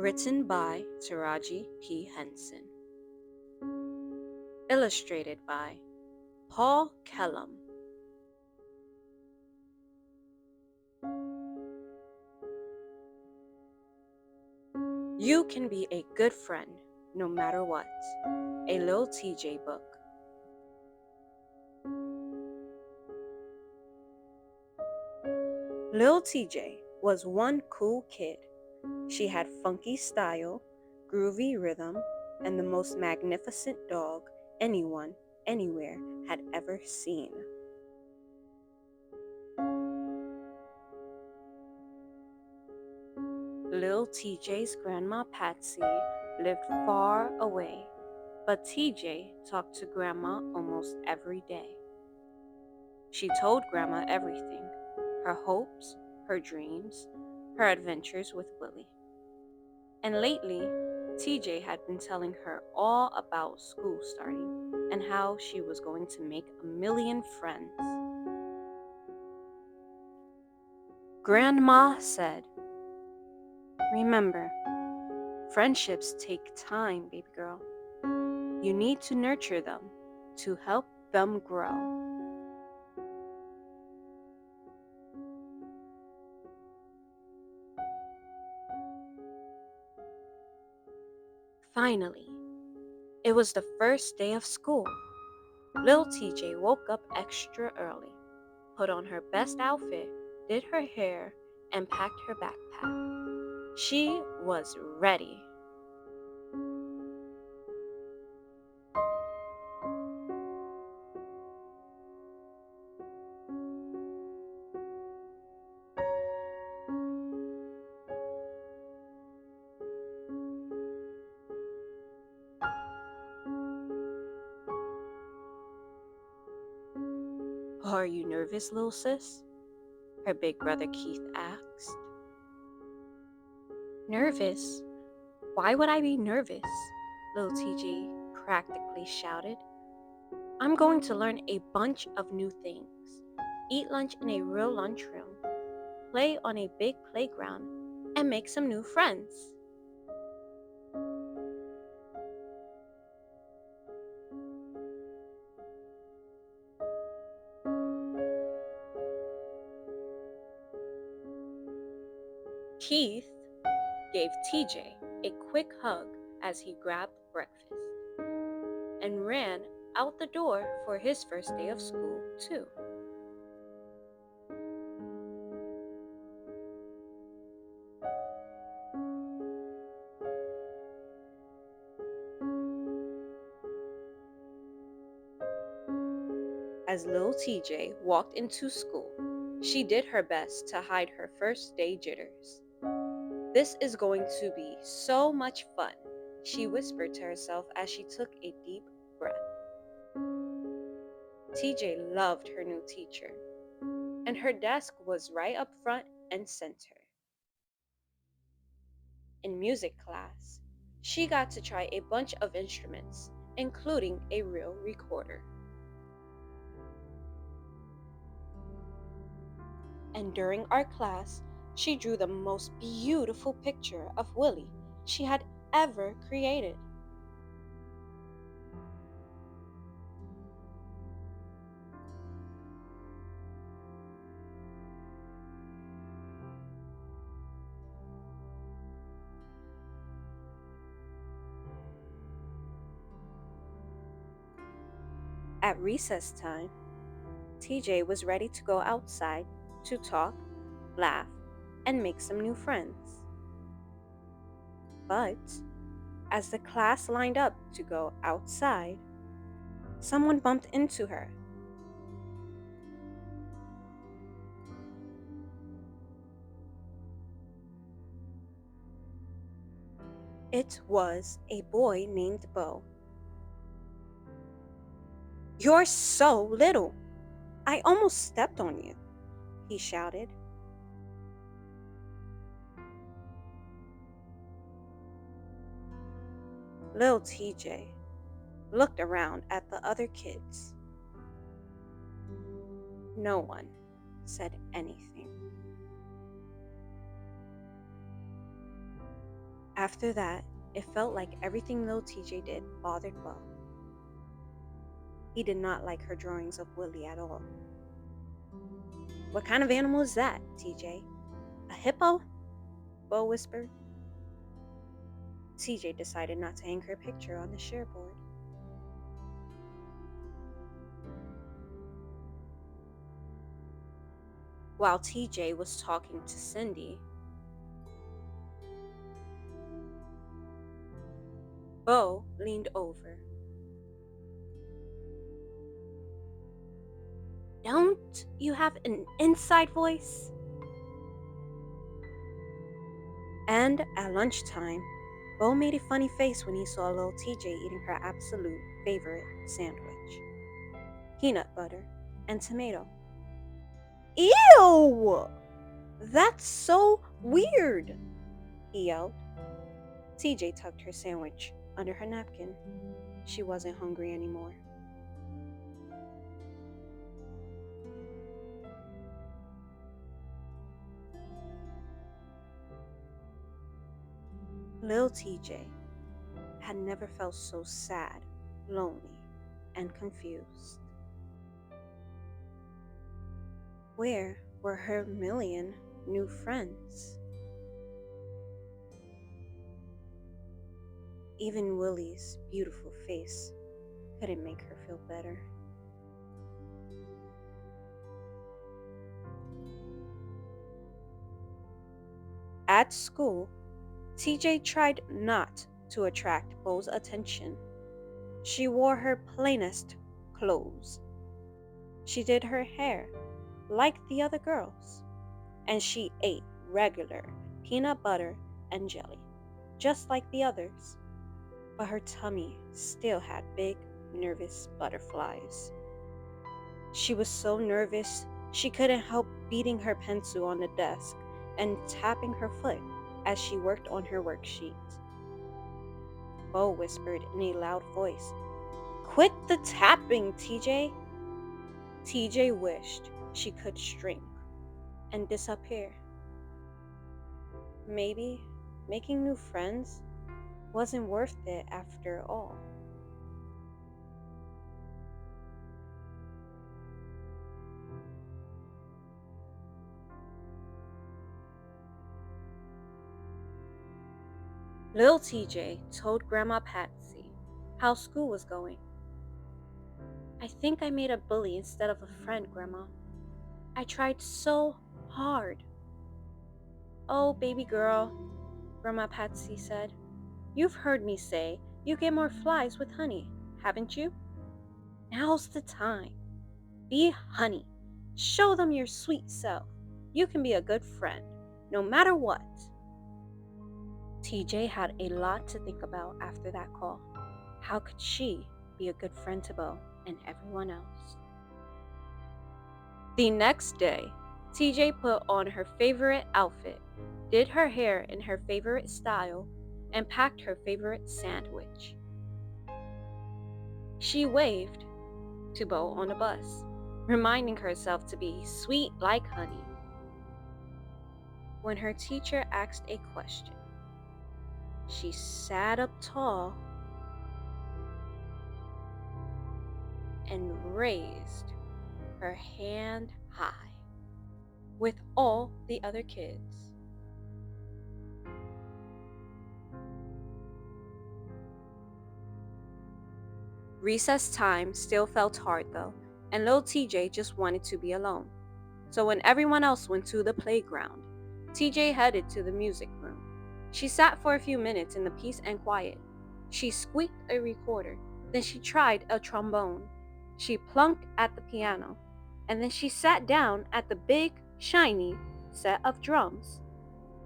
Written by Taraji P. Henson. Illustrated by Paul Kellum. You can be a good friend no matter what. A Lil TJ book. Lil TJ was one cool kid. She had funky style, groovy rhythm, and the most magnificent dog anyone, anywhere had ever seen. Lil TJ's grandma Patsy lived far away, but TJ talked to Grandma almost every day. She told Grandma everything: her hopes, her dreams, her adventures with Willie. And lately, TJ had been telling her all about school starting and how she was going to make a million friends. Grandma said, "Remember, friendships take time, baby girl. You need to nurture them to help them grow." Finally, it was the first day of school. Lil TJ woke up extra early, put on her best outfit, did her hair, and packed her backpack. She was ready. "Are you nervous, little sis?" her big brother Keith asked. "Nervous? Why would I be nervous?" Lil TJ practically shouted. "I'm going to learn a bunch of new things, eat lunch in a real lunchroom, play on a big playground, and make some new friends." Keith gave TJ a quick hug as he grabbed breakfast and ran out the door for his first day of school, too. As little TJ walked into school, she did her best to hide her first day jitters. "This is going to be so much fun," she whispered to herself as she took a deep breath. TJ loved her new teacher, and her desk was right up front and center. In music class, she got to try a bunch of instruments, including a real recorder. And during art class, she drew the most beautiful picture of Willie she had ever created. At recess time, TJ was ready to go outside to talk, laugh, and make some new friends. But as the class lined up to go outside, someone bumped into her. It was a boy named Bo. "You're so little! I almost stepped on you," he shouted. Lil TJ looked around at the other kids. No one said anything. After that, it felt like everything little TJ did bothered Bo. He did not like her drawings of Willie at all. "What kind of animal is that, TJ? A hippo?" Bo whispered. TJ decided not to hang her picture on the shareboard. While TJ was talking to Cindy, Bo leaned over. "Don't you have an inside voice?" And at lunchtime, Bo made a funny face when he saw little TJ eating her absolute favorite sandwich: peanut butter and tomato. "Ew! That's so weird!" he yelled. TJ tucked her sandwich under her napkin. She wasn't hungry anymore. Lil TJ had never felt so sad, lonely, and confused. Where were her million new friends? Even Willie's beautiful face couldn't make her feel better. At school, TJ tried not to attract Bo's attention. She wore her plainest clothes. She did her hair like the other girls, and she ate regular peanut butter and jelly, just like the others. But her tummy still had big, nervous butterflies. She was so nervous she couldn't help beating her pencil on the desk and tapping her foot as she worked on her worksheet. Bo whispered in a loud voice, "Quit the tapping, TJ." TJ wished she could shrink and disappear. Maybe making new friends wasn't worth it after all. Lil TJ told Grandma Patsy how school was going. "I think I made a bully instead of a friend, Grandma. I tried so hard." "Oh, baby girl," Grandma Patsy said. "You've heard me say you get more flies with honey, haven't you? Now's the time. Be honey. Show them your sweet self. You can be a good friend, no matter what." TJ had a lot to think about after that call. How could she be a good friend to Bo and everyone else? The next day, TJ put on her favorite outfit, did her hair in her favorite style, and packed her favorite sandwich. She waved to Bo on the bus, reminding herself to be sweet like honey. When her teacher asked a question, she sat up tall and raised her hand high with all the other kids. Recess time still felt hard though, and little TJ just wanted to be alone. So when everyone else went to the playground, TJ headed to the music room. She sat for a few minutes in the peace and quiet. She squeaked a recorder, then she tried a trombone. She plunked at the piano, and then she sat down at the big, shiny set of drums.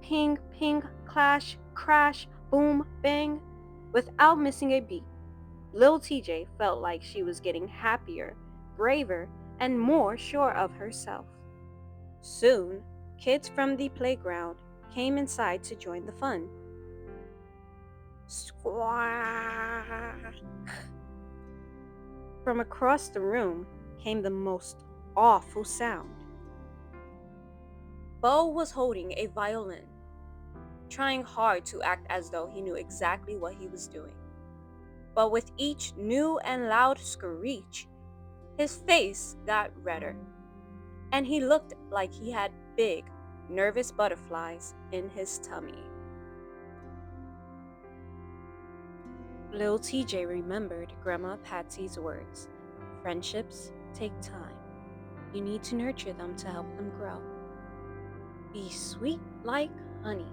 Ping, ping, clash, crash, boom, bang, without missing a beat. Lil TJ felt like she was getting happier, braver, and more sure of herself. Soon, kids from the playground came inside to join the fun. Squawk! From across the room came the most awful sound. Bo was holding a violin. trying hard to act as though he knew exactly what he was doing. But with each new and loud screech, his face got redder, and he looked like he had big, nervous butterflies in his tummy. Little TJ remembered Grandma Patsy's words. Friendships take time. You need to nurture them to help them grow. Be sweet like honey,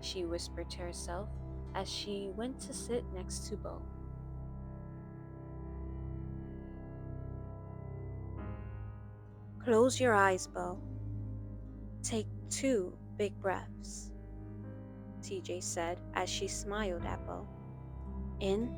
she whispered to herself as she went to sit next to Bo. Close your eyes, Bo. Take 2 big breaths, TJ said as she smiled at Bo. In,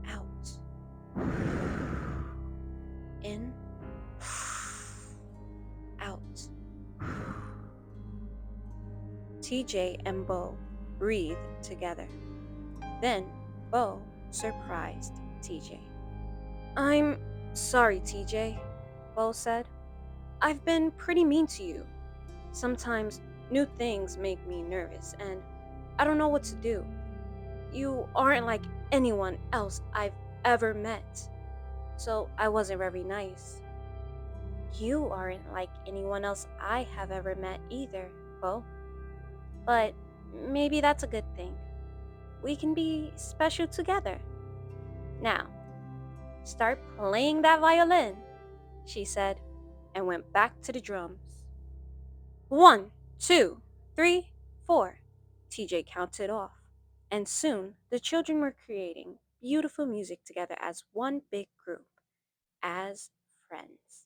out. In, out. TJ and Bo breathed together. Then Bo surprised TJ. I'm sorry, TJ, Bo said. I've been pretty mean to you. Sometimes new things make me nervous and I don't know what to do. You aren't like anyone else I've ever met, so I wasn't very nice. You aren't like anyone else I have ever met either, Bo. But maybe that's a good thing. We can be special together. Now, start playing that violin, she said, and went back to the drums. 1, 2, 3, 4, TJ counted off, and soon the children were creating beautiful music together as one big group, as friends.